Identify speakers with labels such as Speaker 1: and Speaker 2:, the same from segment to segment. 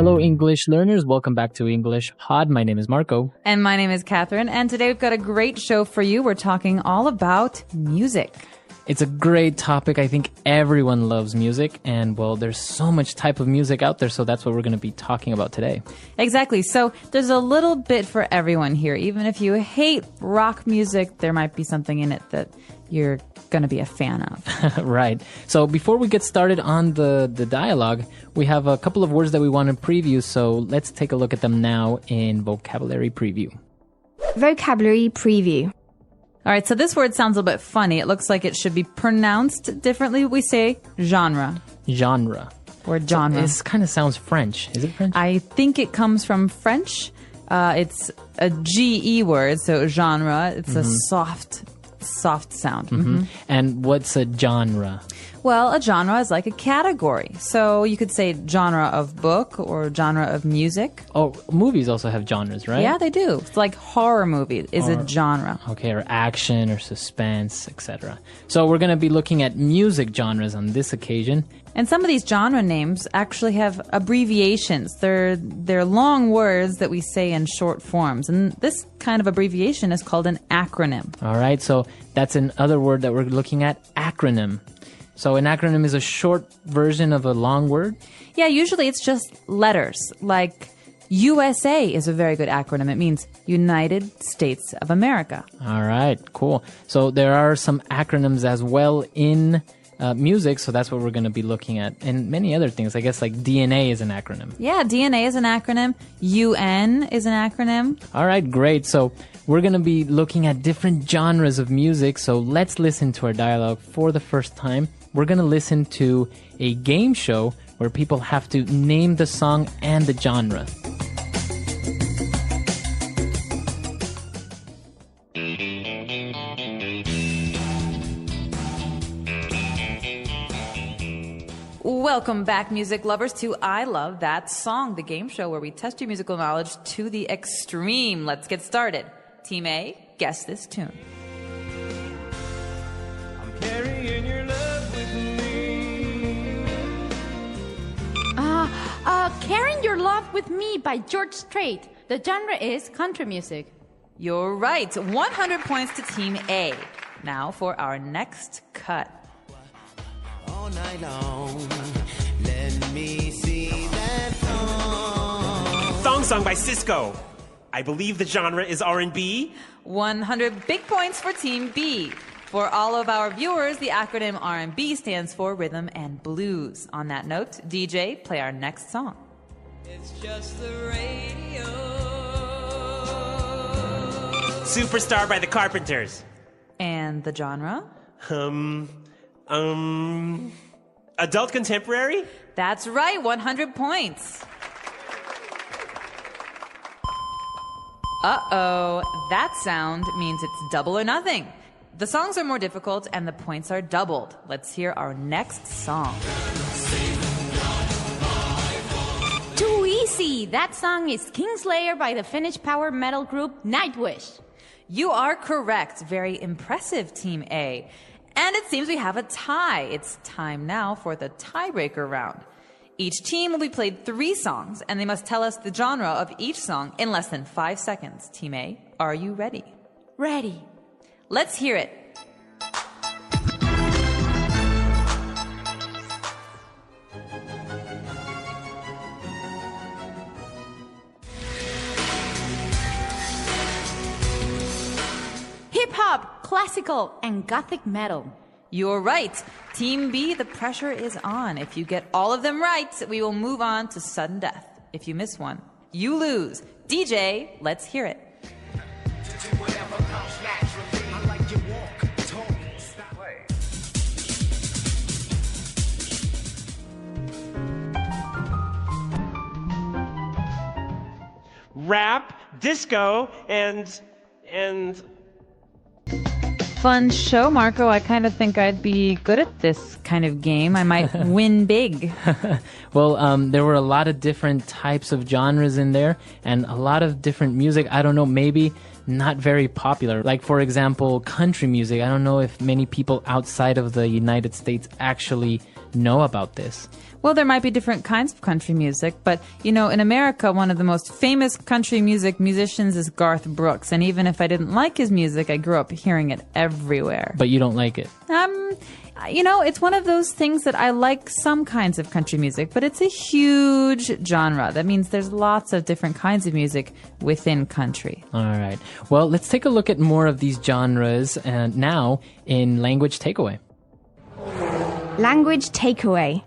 Speaker 1: Hello, English learners. Welcome back to English Pod. My name is Marco.
Speaker 2: And my name is Catherine. And today we've got a great show for you. We're talking all about music.
Speaker 1: It's a great topic. I think everyone loves music. And, well, there's so much type of music out there. So that's what we're going to be talking about today.
Speaker 2: Exactly. So there's a little bit for everyone here. Even if you hate rock music, there might be something in it that you're going to be a fan of.
Speaker 1: Right. So before we get started on the dialogue, we have a couple of words that we want to preview. So let's take a look at them now in Vocabulary Preview.
Speaker 3: Vocabulary Preview.
Speaker 2: All right, so this word sounds a little bit funny. It looks like it should be pronounced differently. We say genre.
Speaker 1: Genre.
Speaker 2: Or genre.
Speaker 1: This kind of sounds French. Is it French?
Speaker 2: I think it comes from French. It's a G-E word, so genre. It's a soft sound. Mm-hmm.
Speaker 1: And what's a genre?
Speaker 2: Well, a genre is like a category. So you could say genre of book or genre of music.
Speaker 1: Oh, movies also have genres, right?
Speaker 2: Yeah, they do. It's like horror movie is a genre.
Speaker 1: Okay, or action or suspense, etc. So we're going to be looking at music genres on this occasion.
Speaker 2: And some of these genre names actually have abbreviations. They're long words that we say in short forms. And this kind of abbreviation is called an acronym.
Speaker 1: All right, so that's another word that we're looking at, acronym. So an acronym is a short version of a long word?
Speaker 2: Yeah, usually it's just letters. Like USA is a very good acronym. It means United States of America.
Speaker 1: All right, cool. So there are some acronyms as well in music, so that's what we're going to be looking at. And many other things, I guess, like DNA is an acronym.
Speaker 2: Yeah, DNA is an acronym. UN is an acronym.
Speaker 1: All right, great. So we're going to be looking at different genres of music. So let's listen to our dialogue for the first time. We're going to listen to a game show where people have to name the song and the genre.
Speaker 2: Welcome back, music lovers, to I Love That Song, the game show where we test your musical knowledge to the extreme. Let's get started. Team A, guess this tune.
Speaker 4: I'm carrying your love with me.
Speaker 3: Carrying Your Love With Me by George Strait. The genre is country music.
Speaker 2: You're right. 100 points to Team A. Now for our next cut.
Speaker 4: All night long, let me see that song. Song by Cisco. I believe the genre is R&B.
Speaker 2: 100 big points for Team B. For all of our viewers, the acronym R&B stands for Rhythm and Blues. On that note, DJ, play our next song.
Speaker 4: It's just the radio. Superstar by the Carpenters.
Speaker 2: And the genre?
Speaker 4: Adult contemporary?
Speaker 2: That's right, 100 points. Uh-oh, that sound means it's double or nothing. The songs are more difficult and the points are doubled. Let's hear our next song.
Speaker 3: Too easy. That song is Kingslayer by the Finnish power metal group Nightwish.
Speaker 2: You are correct. Very impressive, Team A. And it seems we have a tie. It's time now for the tiebreaker round. Each team will be played 3 songs, and they must tell us the genre of each song in less than 5 seconds. Team A, are you ready?
Speaker 3: Ready.
Speaker 2: Let's hear it.
Speaker 3: Hip-hop, classical, and gothic metal.
Speaker 2: You're right. Team B, the pressure is on. If you get all of them right, we will move on to sudden death. If you miss one, you lose. DJ, let's hear it.
Speaker 4: Rap, disco, and
Speaker 2: Fun show, Marco. I kind of think I'd be good at this kind of game. I might win big.
Speaker 1: Well, there were a lot of different types of genres in there and a lot of different music. I don't know, maybe not very popular. Like, for example, country music. I don't know if many people outside of the United States actually know about this?
Speaker 2: Well, there might be different kinds of country music, but, in America, one of the most famous country musicians is Garth Brooks. And even if I didn't like his music, I grew up hearing it everywhere.
Speaker 1: But you don't like it?
Speaker 2: It's one of those things that I like some kinds of country music, but it's a huge genre. That means there's lots of different kinds of music within country.
Speaker 1: All right. Well, let's take a look at more of these genres now in Language Takeaway.
Speaker 3: Language takeaway.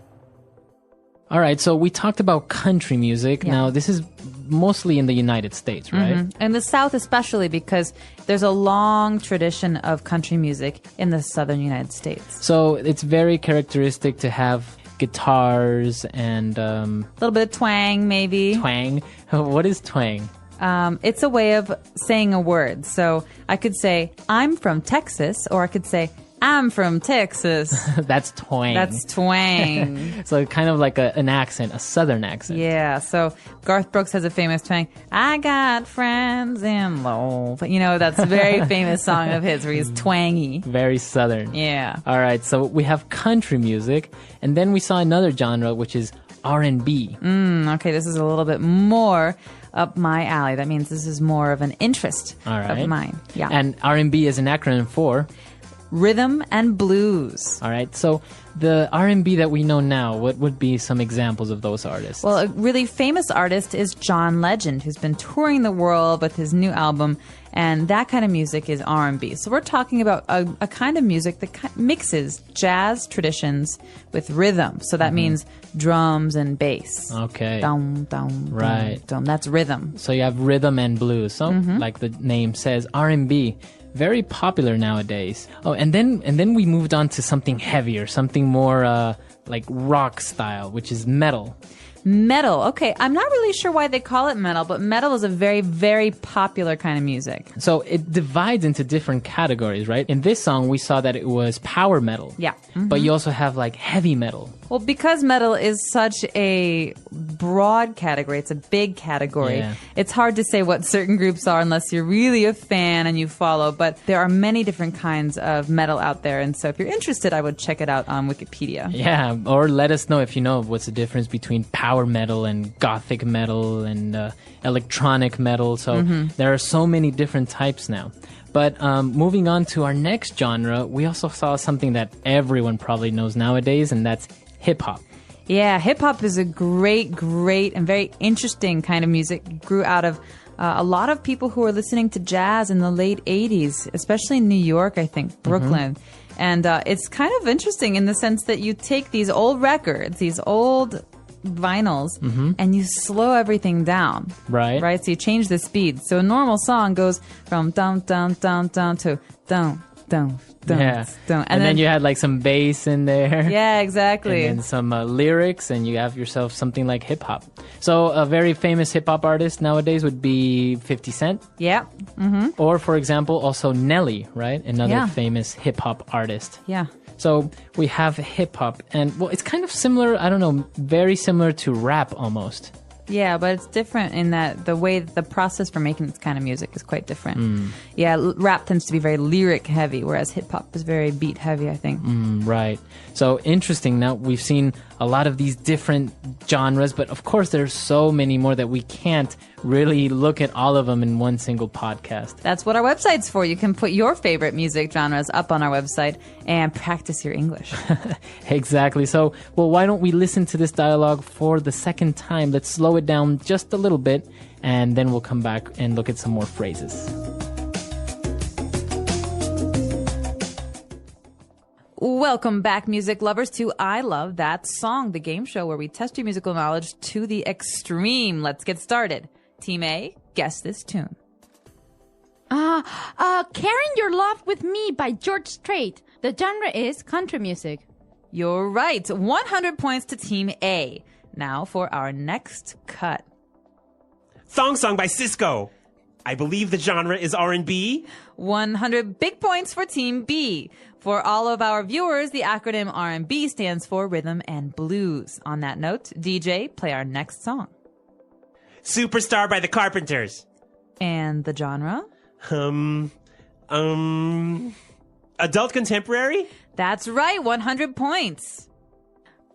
Speaker 1: All right, so we talked about country music.
Speaker 2: Yeah.
Speaker 1: Now, this is mostly in the United States, right?
Speaker 2: Mm-hmm. In the South especially, because there's a long tradition of country music in the southern United States.
Speaker 1: So it's very characteristic to have guitars and...
Speaker 2: a little bit of twang, maybe.
Speaker 1: Twang? What is twang?
Speaker 2: It's a way of saying a word. So I could say, I'm from Texas, or I could say, I'm from Texas.
Speaker 1: That's twang.
Speaker 2: That's twang.
Speaker 1: So kind of like an accent, a southern accent.
Speaker 2: Yeah, so Garth Brooks has a famous twang. I got friends in low. That's a very famous song of his where he's twangy.
Speaker 1: Very southern.
Speaker 2: Yeah.
Speaker 1: All right, so we have country music, and then we saw another genre, which is R&B.
Speaker 2: Okay, this is a little bit more up my alley. That means this is more of an interest of mine. Yeah.
Speaker 1: And R&B is an acronym for...
Speaker 2: Rhythm and blues.
Speaker 1: All right, so the R&B that we know now, what would be some examples of those artists?
Speaker 2: Well, a really famous artist is John Legend, who's been touring the world with his new album, and that kind of music is R&B. So we're talking about a kind of music that mixes jazz traditions with rhythm. So that means drums and bass.
Speaker 1: Okay.
Speaker 2: Dum, dum,
Speaker 1: right.
Speaker 2: dum, dum. That's rhythm.
Speaker 1: So you have rhythm and blues. So like the name says, R&B. Very popular nowadays. Oh, and then we moved on to something heavier, something more like rock style, which is metal.
Speaker 2: Metal. Okay, I'm not really sure why they call it metal, but metal is a very, very popular kind of music.
Speaker 1: So it divides into different categories, right? In this song, we saw that it was power metal.
Speaker 2: Yeah.
Speaker 1: But you also have like heavy metal.
Speaker 2: Well, because metal is such a broad category, it's a big category,
Speaker 1: Yeah.
Speaker 2: It's hard to say what certain groups are unless you're really a fan and you follow, but there are many different kinds of metal out there, and so if you're interested, I would check it out on Wikipedia.
Speaker 1: Yeah, or let us know if you know what's the difference between power metal and gothic metal and electronic metal. So there are so many different types now. But moving on to our next genre, we also saw something that everyone probably knows nowadays, and that's hip-hop.
Speaker 2: Yeah, hip-hop is a great, great, and very interesting kind of music. It grew out of a lot of people who were listening to jazz in the late 80s, especially in New York, I think, Brooklyn. And it's kind of interesting in the sense that you take these old records, these old vinyls, and you slow everything down.
Speaker 1: Right.
Speaker 2: So you change the speed. So a normal song goes from dum, dum, dum, dum to dum, dum, dum,
Speaker 1: Yeah.
Speaker 2: dum.
Speaker 1: And then you had like some bass in there.
Speaker 2: Yeah, exactly.
Speaker 1: And then some lyrics, and you have yourself something like hip-hop. So a very famous hip-hop artist nowadays would be 50 Cent.
Speaker 2: Yeah.
Speaker 1: Or, for example, also Nelly, right? Another
Speaker 2: Yeah.
Speaker 1: famous hip-hop artist.
Speaker 2: Yeah.
Speaker 1: So we have hip-hop, and, well, it's kind of similar, I don't know, very similar to rap almost.
Speaker 2: Yeah, but it's different in that the way the process for making this kind of music is quite different. Yeah, rap tends to be very lyric heavy, whereas hip hop is very beat heavy, I think.
Speaker 1: Right. So interesting. Now we've seen a lot of these different genres, but of course there's so many more that we can't really look at all of them in one single podcast.
Speaker 2: That's what our website's for. You can put your favorite music genres up on our website and practice your English.
Speaker 1: Exactly. So, well, why don't we listen to this dialogue for the second time? Let's slow it down just a little bit, and then we'll come back and look at some more phrases.
Speaker 2: Welcome back, music lovers, to I Love That Song, the game show where we test your musical knowledge to the extreme. Let's get started. Team A, guess this tune.
Speaker 3: Carrying Your Love With Me by George Strait. The genre is country music.
Speaker 2: You're right. 100 points to Team A. Now for our next cut.
Speaker 4: Thong Song by Cisco. I believe the genre is R&B.
Speaker 2: 100 big points for Team B. For all of our viewers, the acronym R&B stands for Rhythm and Blues. On that note, DJ, play our next song.
Speaker 4: Superstar by the Carpenters.
Speaker 2: And the genre?
Speaker 4: Adult contemporary?
Speaker 2: That's right, 100 points.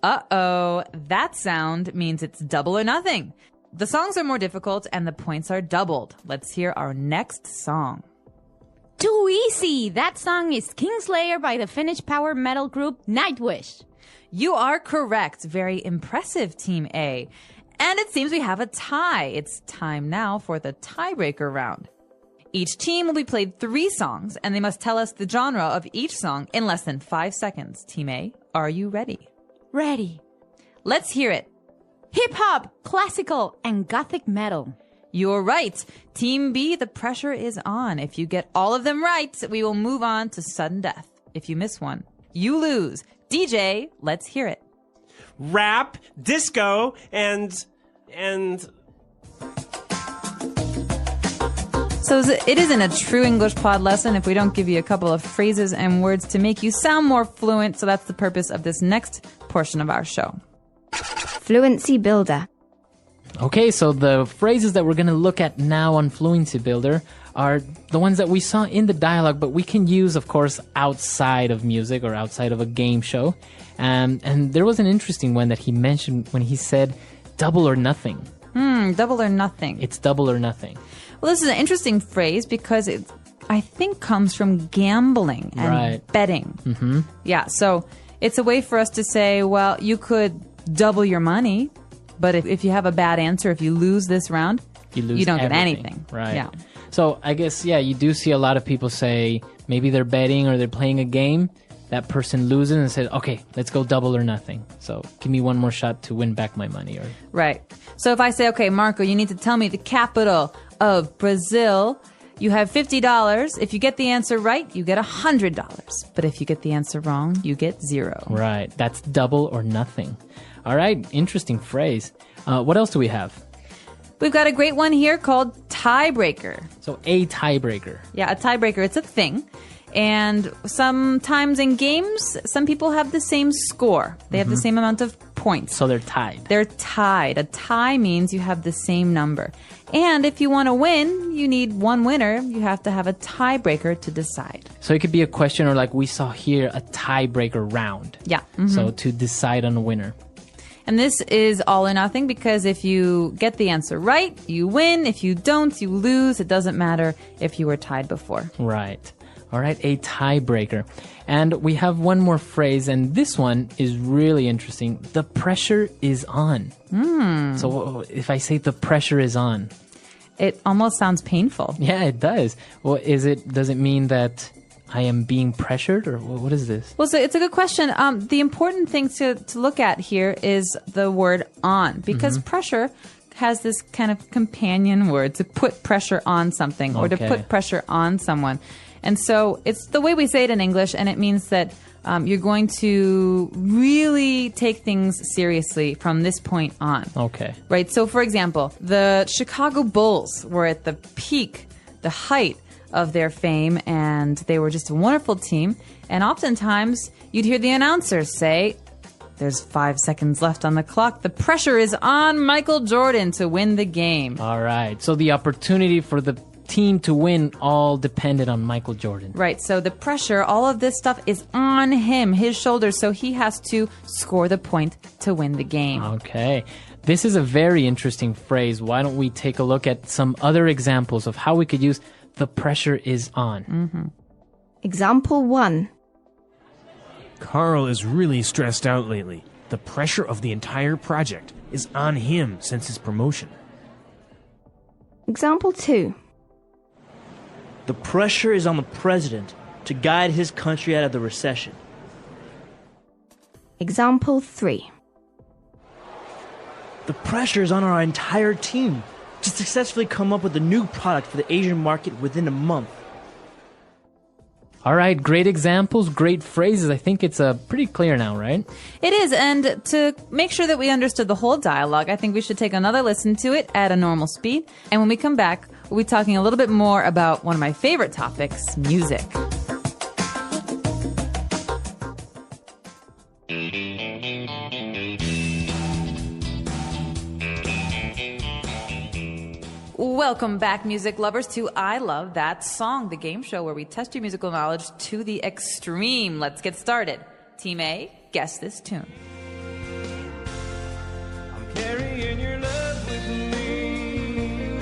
Speaker 2: Uh-oh, that sound means it's double or nothing. The songs are more difficult and the points are doubled. Let's hear our next song.
Speaker 3: Too easy. That song is Kingslayer by the Finnish power metal group Nightwish.
Speaker 2: You are correct. Very impressive, Team A. And it seems we have a tie. It's time now for the tiebreaker round. Each team will be played 3 songs, and they must tell us the genre of each song in less than 5 seconds. Team A, are you ready?
Speaker 3: Ready.
Speaker 2: Let's hear it.
Speaker 3: Hip-hop, classical, and gothic metal.
Speaker 2: You're right. Team B, the pressure is on. If you get all of them right, we will move on to sudden death. If you miss one, you lose. DJ, let's hear it.
Speaker 4: Rap, disco, and...
Speaker 2: So it isn't a true English pod lesson if we don't give you a couple of phrases and words to make you sound more fluent. So that's the purpose of this next portion of our show.
Speaker 5: Fluency Builder.
Speaker 1: Okay, so the phrases that we're going to look at now on Fluency Builder are the ones that we saw in the dialogue, but we can use, of course, outside of music or outside of a game show. And there was an interesting one that he mentioned when he said double or nothing.
Speaker 2: Double or nothing.
Speaker 1: It's double or nothing.
Speaker 2: Well, this is an interesting phrase because it, I think, comes from gambling and betting. Mm-hmm. Yeah, so it's a way for us to say, well, you could double your money, but if you have a bad answer, if you lose this round, you don't get anything.
Speaker 1: Right.
Speaker 2: Yeah.
Speaker 1: So I guess, you do see a lot of people say maybe they're betting or they're playing a game. That person loses and says, okay, let's go double or nothing. So give me one more shot to win back my money.
Speaker 2: Right. So if I say, okay, Marco, you need to tell me the capital of Brazil. You have $50. If you get the answer right, you get $100. But if you get the answer wrong, you get 0.
Speaker 1: Right. That's double or nothing. All right. Interesting phrase. What else do we have?
Speaker 2: We've got a great one here called tiebreaker.
Speaker 1: So a tiebreaker.
Speaker 2: Yeah, a tiebreaker. It's a thing. And sometimes in games, some people have the same score. They have the same amount of points.
Speaker 1: So they're tied.
Speaker 2: They're tied. A tie means you have the same number. And if you want to win, you need one winner. You have to have a tiebreaker to decide.
Speaker 1: So it could be a question, or like we saw here, a tiebreaker round.
Speaker 2: Yeah.
Speaker 1: So to decide on a winner.
Speaker 2: And this is all or nothing because if you get the answer right, you win. If you don't, you lose. It doesn't matter if you were tied before.
Speaker 1: Right. All right, a tiebreaker. And we have one more phrase, and this one is really interesting. The pressure is on. So if I say the pressure is on,
Speaker 2: it almost sounds painful.
Speaker 1: Yeah, it does. Well, does it mean that I am being pressured, or what is this?
Speaker 2: Well, so it's a good question. The important thing to look at here is the word on, because pressure has this kind of companion word to put pressure on something or to put pressure on someone. And so it's the way we say it in English, and it means that you're going to really take things seriously from this point on.
Speaker 1: Okay.
Speaker 2: Right? So, for example, the Chicago Bulls were at the peak, the height of their fame, and they were just a wonderful team. And oftentimes, you'd hear the announcers say, there's 5 seconds left on the clock. The pressure is on Michael Jordan to win the game.
Speaker 1: All right. So the opportunity for the team to win all depended on Michael Jordan.
Speaker 2: Right. So the pressure, all of this stuff is on him, his shoulders. So he has to score the point to win the game.
Speaker 1: Okay. This is a very interesting phrase. Why don't we take a look at some other examples of how we could use the pressure is on?
Speaker 5: Example 1.
Speaker 6: Carl is really stressed out lately. The pressure of the entire project is on him since his promotion.
Speaker 5: Example 2.
Speaker 7: The pressure is on the president to guide his country out of the recession.
Speaker 5: Example 3.
Speaker 7: The pressure is on our entire team to successfully come up with a new product for the Asian market within a month.
Speaker 1: All right, great examples, great phrases. I think it's pretty clear now, right?
Speaker 2: It is, and to make sure that we understood the whole dialogue, I think we should take another listen to it at a normal speed. And when we come back, we'll be talking a little bit more about one of my favorite topics, music. Welcome back, music lovers, to I Love That Song, the game show where we test your musical knowledge to the extreme. Let's get started. Team A, guess this tune.
Speaker 8: carrying your love with me.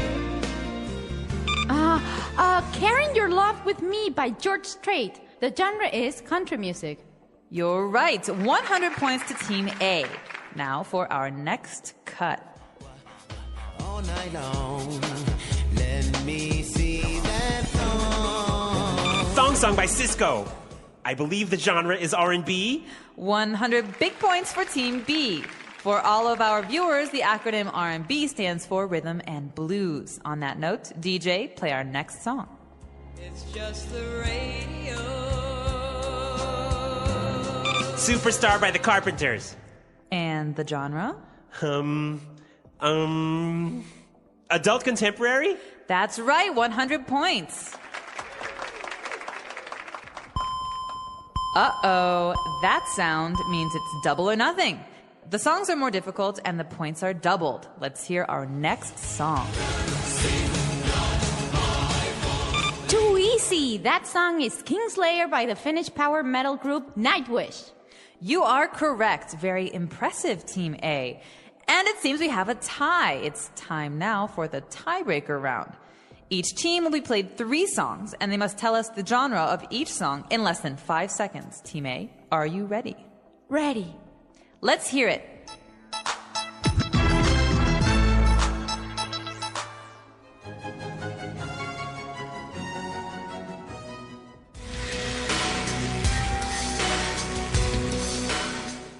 Speaker 3: Carrying Your Love with Me by George Strait. The genre is country music.
Speaker 2: You're right. 100 points to Team A. Now for our next cut.
Speaker 8: All night long, let me see that thong.
Speaker 4: Thong song by Cisco. I believe the genre is R&B.
Speaker 2: 100 big points for Team B. For all of our viewers, the acronym R&B stands for Rhythm and Blues. On that note, DJ, play our next song.
Speaker 8: It's just the radio.
Speaker 4: Superstar by the Carpenters.
Speaker 2: And the genre?
Speaker 4: Adult contemporary?
Speaker 2: That's right, 100 points. Uh-oh, that sound means it's double or nothing. The songs are more difficult and the points are doubled. Let's hear our next song.
Speaker 3: Too easy. That song is Kingslayer by the Finnish power metal group Nightwish.
Speaker 2: You are correct. Very impressive, Team A. And it seems we have a tie. It's time now for the tiebreaker round. Each team will be played 3 songs, and they must tell us the genre of each song in less than 5 seconds. Team A, are you ready?
Speaker 3: Ready.
Speaker 2: Let's hear it.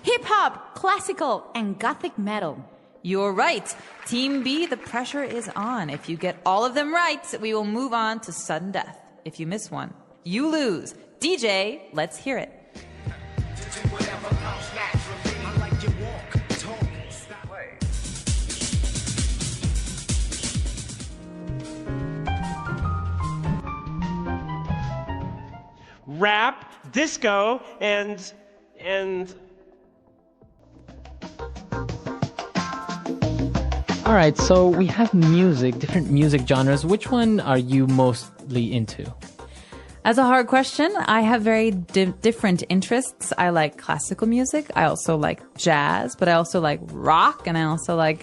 Speaker 3: Hip-hop, classical, and gothic metal.
Speaker 2: You're right. Team B, the pressure is on. If you get all of them right, we will move on to sudden death. If you miss one, you lose. DJ, let's hear it.
Speaker 4: Rap, disco, and
Speaker 1: All right, so we have music, different music genres. Which one are you mostly into?
Speaker 2: As a hard question, I have very different interests. I like classical music. I also like jazz, but I also like rock, and I also like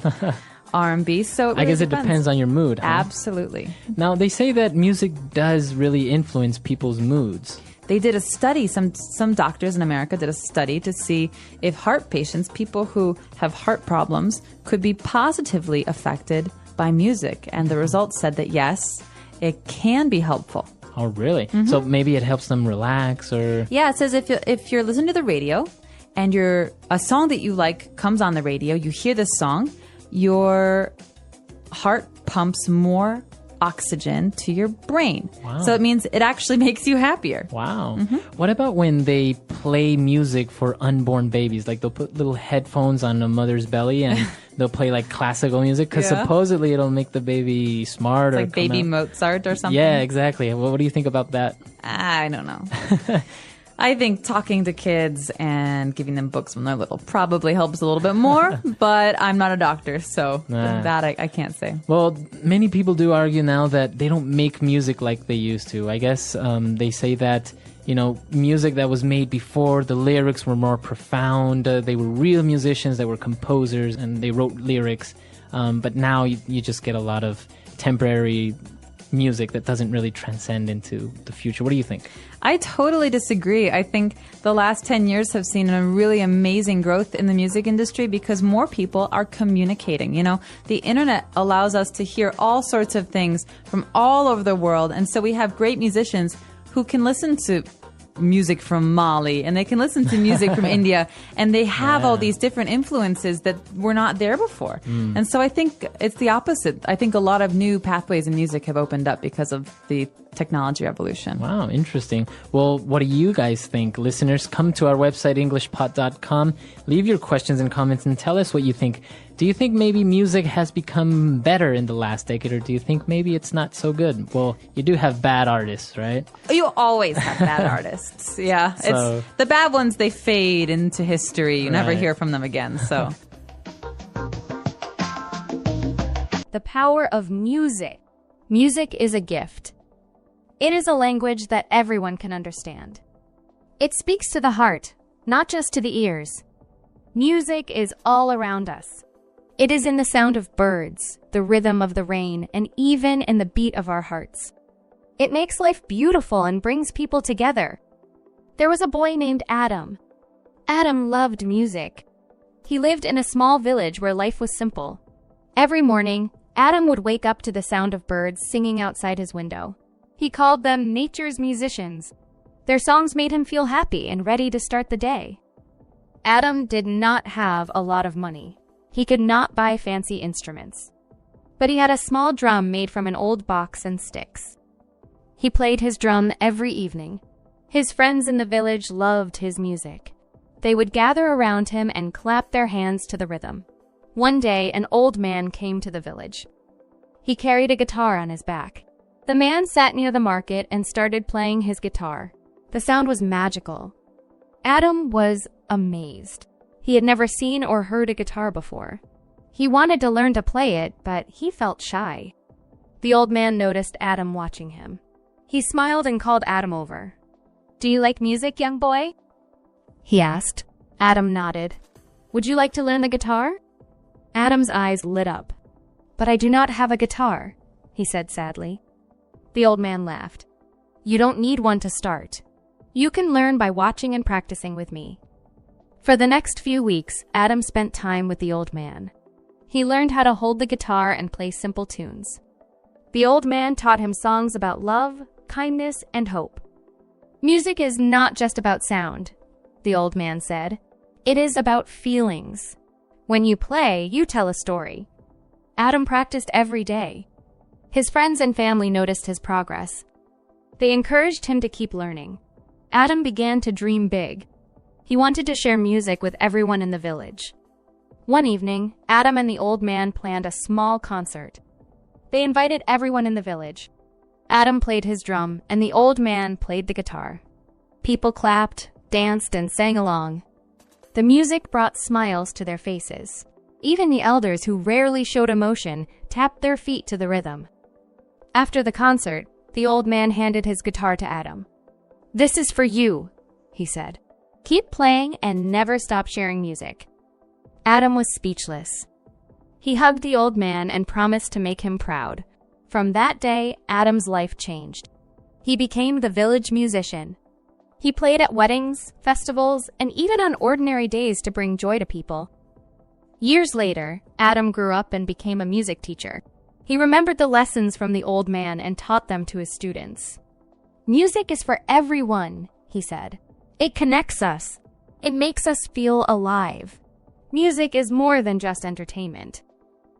Speaker 2: R&B. So it really
Speaker 1: I guess it depends on your mood. Huh?
Speaker 2: Absolutely.
Speaker 1: Now, they say that music does really influence people's moods.
Speaker 2: They did a study, some doctors in America did a study to see if heart patients, people who have heart problems, could be positively affected by music. And the results said that yes, it can be helpful.
Speaker 1: Oh, really?
Speaker 2: Mm-hmm.
Speaker 1: So maybe it helps them relax or...
Speaker 2: Yeah, it says if you're listening to the radio and a song that you like comes on the radio, you hear this song, your heart pumps more oxygen to your brain.
Speaker 1: Wow.
Speaker 2: So it means it actually makes you happier.
Speaker 1: Wow.
Speaker 2: Mm-hmm.
Speaker 1: What about when they play music for unborn babies? Like they'll put little headphones on a mother's belly and they'll play like classical music because supposedly it'll make the baby smart.
Speaker 2: It's like baby Mozart or something.
Speaker 1: Yeah, exactly. What do you think about that?
Speaker 2: I don't know. I think talking to kids and giving them books when they're little probably helps a little bit more, but I'm not a doctor, so that I can't say.
Speaker 1: Well, many people do argue now that they don't make music like they used to. I guess they say that, music that was made before, the lyrics were more profound. They were real musicians that were composers and they wrote lyrics. But now you just get a lot of temporary music that doesn't really transcend into the future. What do you think?
Speaker 2: I totally disagree. I think the last 10 years have seen a really amazing growth in the music industry because more people are communicating. The internet allows us to hear all sorts of things from all over the world. And so we have great musicians who can listen to music from Mali and they can listen to music from India, and they have all these different influences that were not there before. And so I think it's the opposite. I think a lot of new pathways in music have opened up because of the technology revolution.
Speaker 1: Wow, interesting. Well, what do you guys think? Listeners, come to our website, englishpot.com. Leave your questions and comments and tell us what you think. Do you think maybe music has become better in the last decade, or do you think maybe it's not so good? Well, you do have bad artists, right?
Speaker 2: You always have bad artists. Yeah. It's the bad ones, they fade into history. You never hear from them again. So
Speaker 9: The power of music. Music is a gift. It is a language that everyone can understand. It speaks to the heart, not just to the ears. Music is all around us. It is in the sound of birds, the rhythm of the rain, and even in the beat of our hearts. It makes life beautiful and brings people together. There was a boy named Adam. Adam loved music. He lived in a small village where life was simple. Every morning, Adam would wake up to the sound of birds singing outside his window. He called them nature's musicians. Their songs made him feel happy and ready to start the day. Adam did not have a lot of money. He could not buy fancy instruments. But he had a small drum made from an old box and sticks. He played his drum every evening. His friends in the village loved his music. They would gather around him and clap their hands to the rhythm. One day, an old man came to the village. He carried a guitar on his back. The man sat near the market and started playing his guitar. The sound was magical. Adam was amazed. He had never seen or heard a guitar before. He wanted to learn to play it, but he felt shy. The old man noticed Adam watching him. He smiled and called Adam over. "Do you like music, young boy?" he asked. Adam nodded. "Would you like to learn the guitar?" Adam's eyes lit up. "But I do not have a guitar," he said sadly. The old man laughed. "You don't need one to start. You can learn by watching and practicing with me." For the next few weeks, Adam spent time with the old man. He learned how to hold the guitar and play simple tunes. The old man taught him songs about love, kindness, and hope. "Music is not just about sound," the old man said. "It is about feelings. When you play, you tell a story." Adam practiced every day. His friends and family noticed his progress. They encouraged him to keep learning. Adam began to dream big. He wanted to share music with everyone in the village. One evening, Adam and the old man planned a small concert. They invited everyone in the village. Adam played his drum, and the old man played the guitar. People clapped, danced, and sang along. The music brought smiles to their faces. Even the elders, who rarely showed emotion, tapped their feet to the rhythm. After the concert, the old man handed his guitar to Adam. "This is for you," he said. "Keep playing and never stop sharing music." Adam was speechless. He hugged the old man and promised to make him proud. From that day, Adam's life changed. He became the village musician. He played at weddings, festivals, and even on ordinary days to bring joy to people. Years later, Adam grew up and became a music teacher. He remembered the lessons from the old man and taught them to his students. "Music is for everyone," he said. "It connects us. It makes us feel alive. Music is more than just entertainment.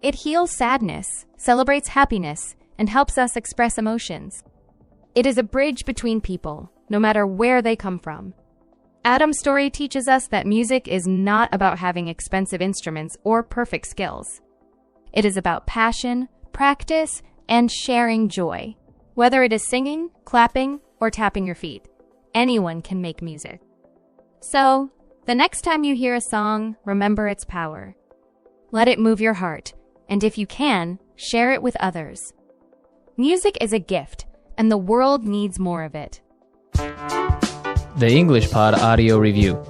Speaker 9: It heals sadness, celebrates happiness, and helps us express emotions. It is a bridge between people, no matter where they come from." Adam's story teaches us that music is not about having expensive instruments or perfect skills. It is about passion, practice, and sharing joy. Whether it is singing, clapping, or tapping your feet, anyone can make music. So, the next time you hear a song, remember its power. Let it move your heart, and if you can, share it with others. Music is a gift, and the world needs more of it.
Speaker 1: The English Pod Audio Review.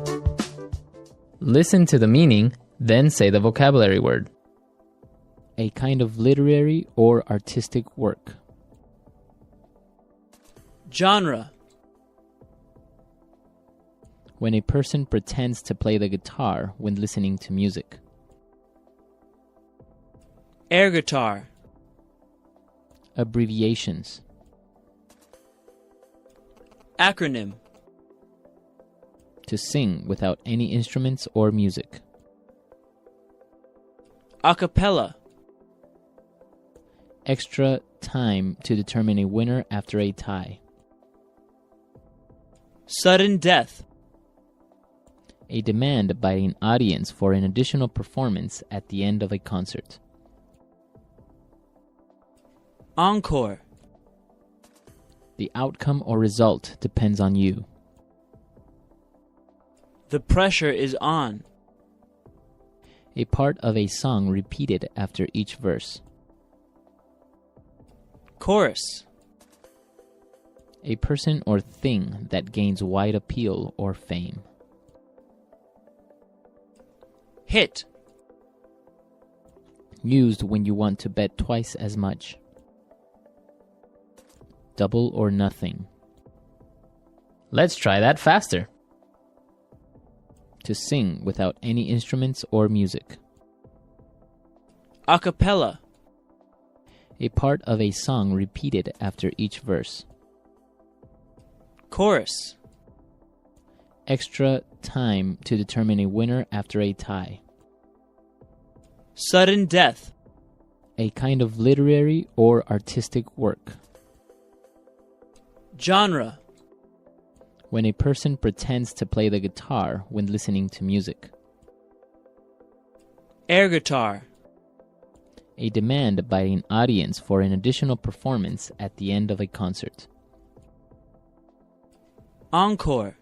Speaker 1: Listen to the meaning, then say the vocabulary word. A kind of literary or artistic work.
Speaker 10: Genre.
Speaker 1: When a person pretends to play the guitar when listening to music.
Speaker 10: Air guitar.
Speaker 1: Abbreviations.
Speaker 10: Acronym.
Speaker 1: To sing without any instruments or music.
Speaker 10: A cappella.
Speaker 1: Extra time to determine a winner after a tie.
Speaker 10: Sudden death.
Speaker 1: A demand by an audience for an additional performance at the end of a concert.
Speaker 10: Encore.
Speaker 1: The outcome or result depends on you.
Speaker 10: The pressure is on.
Speaker 1: A part of a song repeated after each verse.
Speaker 10: Chorus.
Speaker 1: A person or thing that gains wide appeal or fame.
Speaker 10: Hit.
Speaker 1: Used when you want to bet twice as much. Double or nothing. Let's try that faster. To sing without any instruments or music.
Speaker 10: A cappella.
Speaker 1: A part of a song repeated after each verse.
Speaker 10: Chorus.
Speaker 1: Extra time to determine a winner after a tie.
Speaker 10: Sudden death.
Speaker 1: A kind of literary or artistic work.
Speaker 10: Genre.
Speaker 1: When a person pretends to play the guitar when listening to music.
Speaker 10: Air guitar.
Speaker 1: A demand by an audience for an additional performance at the end of a concert.
Speaker 10: Encore.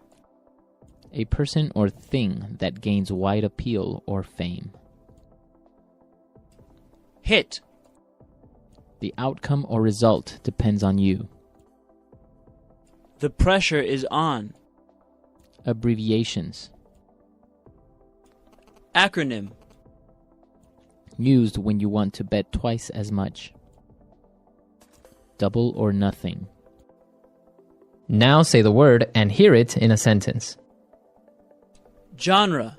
Speaker 1: A person or thing that gains wide appeal or fame.
Speaker 10: Hit.
Speaker 1: The outcome or result depends on you.
Speaker 10: The pressure is on.
Speaker 1: Abbreviations.
Speaker 10: Acronym.
Speaker 1: Used when you want to bet twice as much. Double or nothing. Now say the word and hear it in a sentence.
Speaker 10: Genre.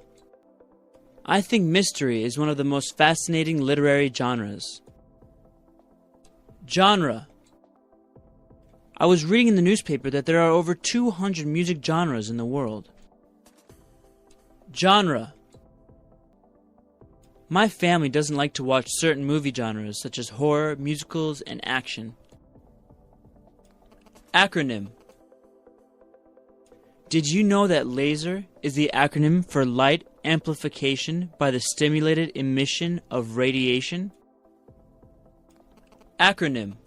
Speaker 10: I think mystery is one of the most fascinating literary genres. Genre. I was reading in the newspaper that there are over 200 music genres in the world. Genre. My family doesn't like to watch certain movie genres such as horror, musicals, and action. Acronym. Did you know that LASER is the acronym for Light Amplification by the Stimulated Emission of Radiation? Acronym.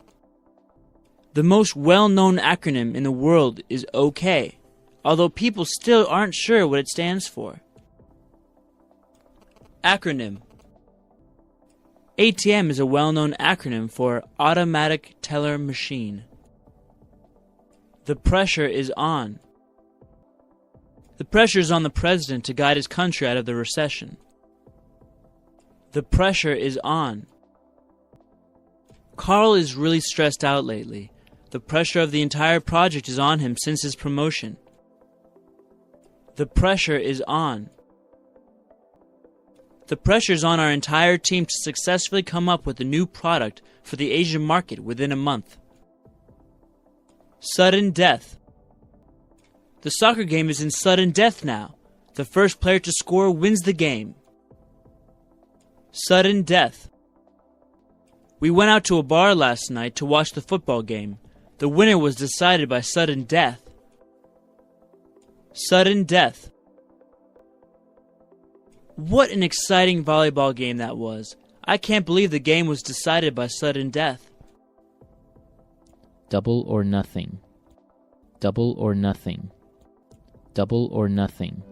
Speaker 10: The most well-known acronym in the world is OK, although people still aren't sure what it stands for. Acronym. ATM is a well-known acronym for Automatic Teller Machine. The pressure is on. The pressure is on the president to guide his country out of the recession. The pressure is on. Carl is really stressed out lately. The pressure of the entire project is on him since his promotion. The pressure is on. The pressure is on our entire team to successfully come up with a new product for the Asian market within a month. Sudden death. The soccer game is in sudden death now. The first player to score wins the game. Sudden death. We went out to a bar last night to watch the football game. The winner was decided by sudden death. Sudden death. What an exciting volleyball game that was. I can't believe the game was decided by sudden death.
Speaker 1: Double or nothing. Double or nothing. Double or nothing.